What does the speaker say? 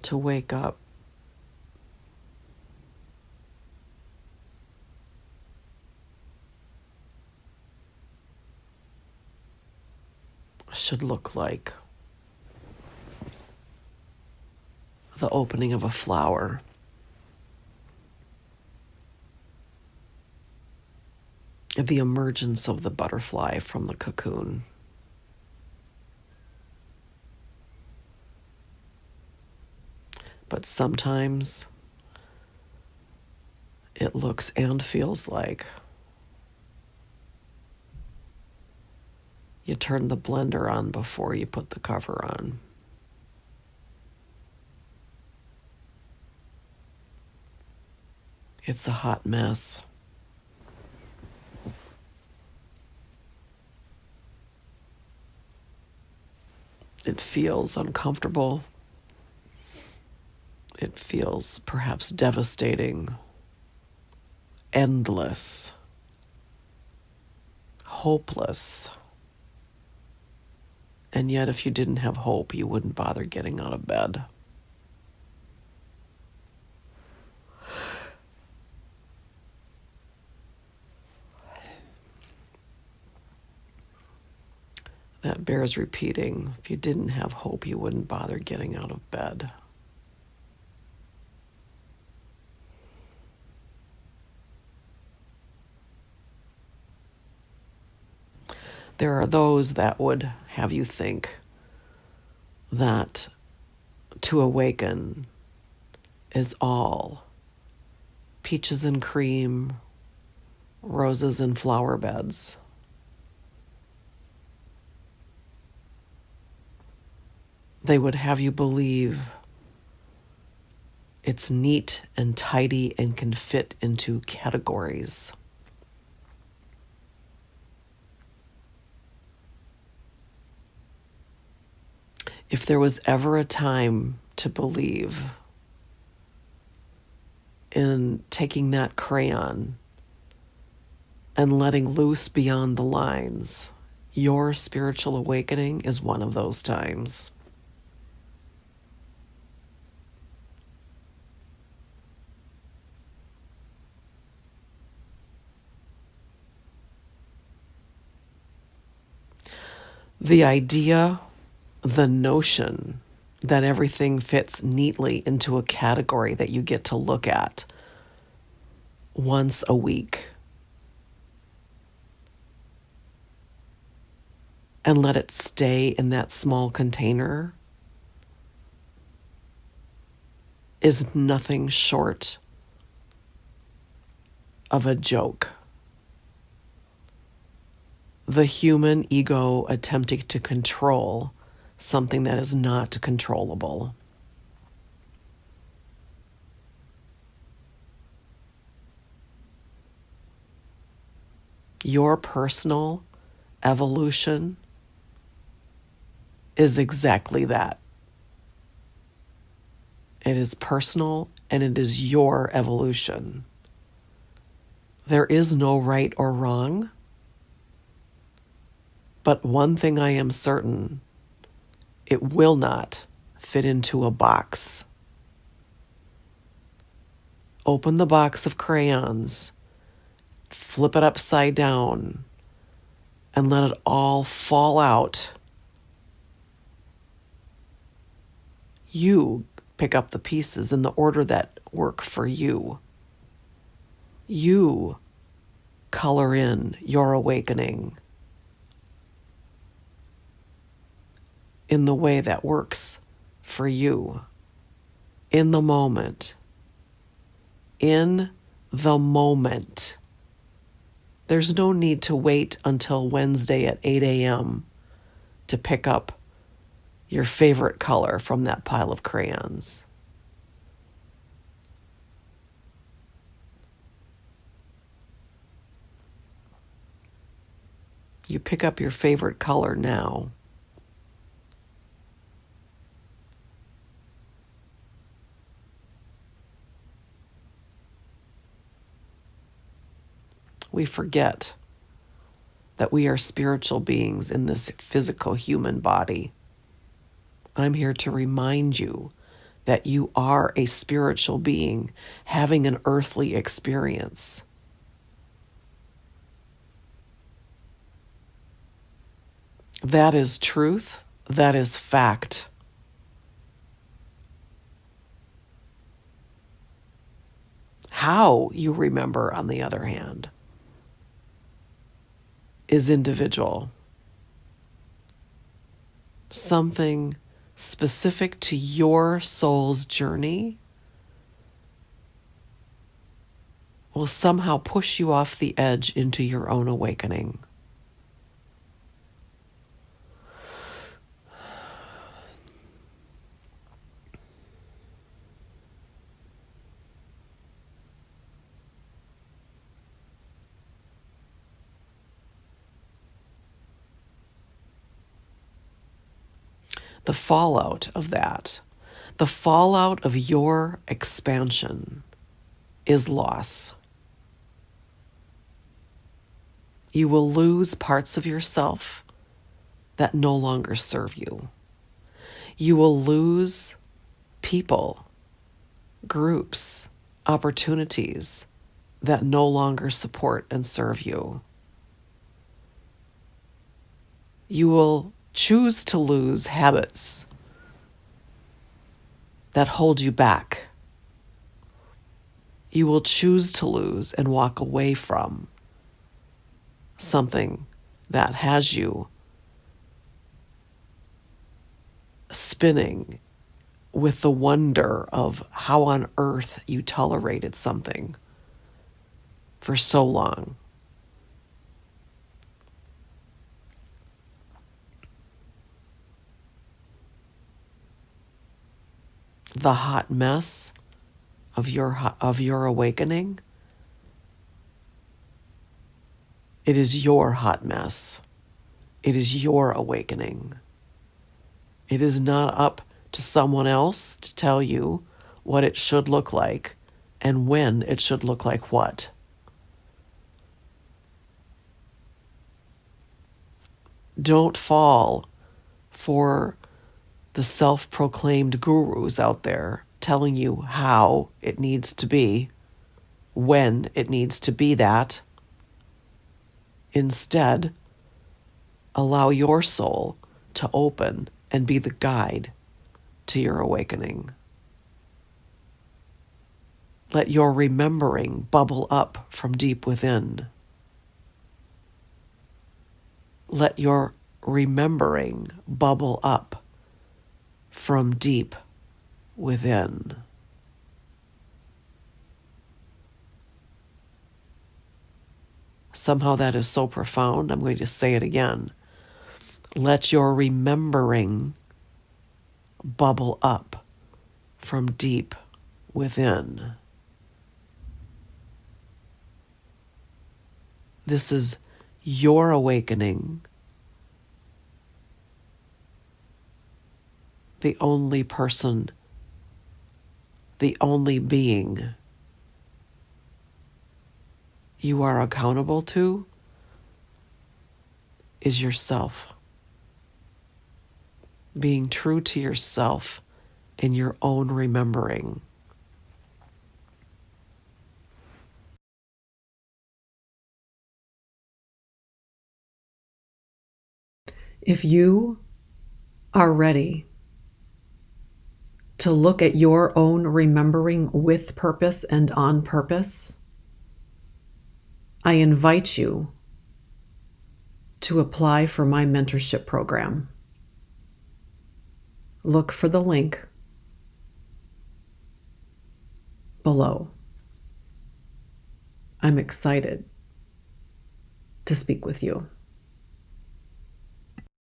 to wake up should look like the opening of a flower. The emergence of the butterfly from the cocoon. But sometimes it looks and feels like you turn the blender on before you put the cover on. It's a hot mess. It feels uncomfortable. It feels perhaps devastating, endless, hopeless. And yet, if you didn't have hope, you wouldn't bother getting out of bed. That bears repeating. If you didn't have hope, you wouldn't bother getting out of bed. There are those that would have you think that to awaken is all peaches and cream, roses and flower beds. They would have you believe it's neat and tidy and can fit into categories. If there was ever a time to believe in taking that crayon and letting loose beyond the lines, your spiritual awakening is one of those times. The idea, the notion that everything fits neatly into a category that you get to look at once a week and let it stay in that small container is nothing short of a joke. The human ego attempting to control something that is not controllable. Your personal evolution is exactly that. It is personal and it is your evolution. There is no right or wrong. But one thing I am certain, it will not fit into a box. Open the box of crayons, flip it upside down, and let it all fall out. You pick up the pieces in the order that work for you. You color in your awakening in the way that works for you, in the moment. In the moment. There's no need to wait until Wednesday at 8 a.m. to pick up your favorite color from that pile of crayons. You pick up your favorite color now. We forget that we are spiritual beings in this physical human body. I'm here to remind you that you are a spiritual being having an earthly experience. That is truth. That is fact. How you remember, on the other hand, is individual. Something specific to your soul's journey will somehow push you off the edge into your own awakening. The fallout of that, the fallout of your expansion is loss. You will lose parts of yourself that no longer serve you. You will lose people, groups, opportunities that no longer support and serve you. You will choose to lose habits that hold you back. You will choose to lose and walk away from something that has you spinning with the wonder of how on earth you tolerated something for so long. The hot mess of your awakening, it is your hot mess. It is your awakening. It is not up to someone else to tell you what it should look like and when it should look like what. Don't fall for the self-proclaimed gurus out there telling you how it needs to be, when it needs to be that. Instead, allow your soul to open and be the guide to your awakening. Let your remembering bubble up from deep within. Let your remembering bubble up from deep within. Somehow that is so profound, I'm going to say it again. Let your remembering bubble up from deep within. This is your awakening. The only person, the only being you are accountable to is yourself. Being true to yourself in your own remembering. If you are ready to look at your own remembering with purpose and on purpose, I invite you to apply for my mentorship program. Look for the link below. I'm excited to speak with you.